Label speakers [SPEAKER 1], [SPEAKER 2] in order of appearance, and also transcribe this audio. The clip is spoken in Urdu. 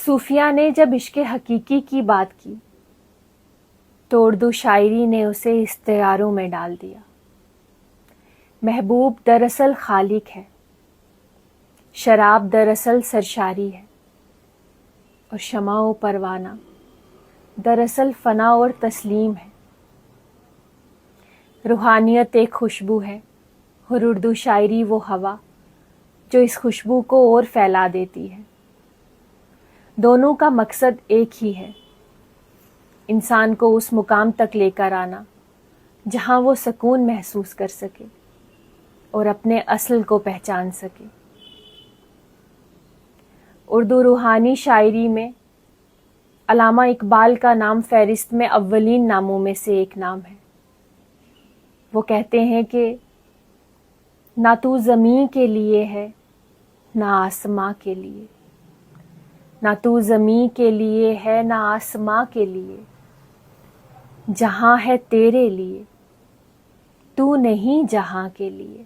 [SPEAKER 1] صوفیہ نے جب عشق حقیقی کی بات کی تو اردو شاعری نے اسے استعاروں میں ڈال دیا۔ محبوب دراصل خالق ہے، شراب دراصل سرشاری ہے، اور شمع و پروانہ دراصل فنا اور تسلیم ہے۔ روحانیت ایک خوشبو ہے اور اردو شاعری وہ ہوا جو اس خوشبو کو اور پھیلا دیتی ہے۔ دونوں کا مقصد ایک ہی ہے، انسان کو اس مقام تک لے کر آنا جہاں وہ سکون محسوس کر سکے اور اپنے اصل کو پہچان سکے۔ اردو روحانی شاعری میں علامہ اقبال کا نام فہرست میں اولین ناموں میں سے ایک نام ہے۔ وہ کہتے ہیں کہ نہ تو زمین کے لیے ہے نہ آسماں کے لیے، نہ تو زمین کے لیے ہے نہ آسماں کے لیے، جہاں ہے تیرے لیے تو نہیں جہاں کے لیے۔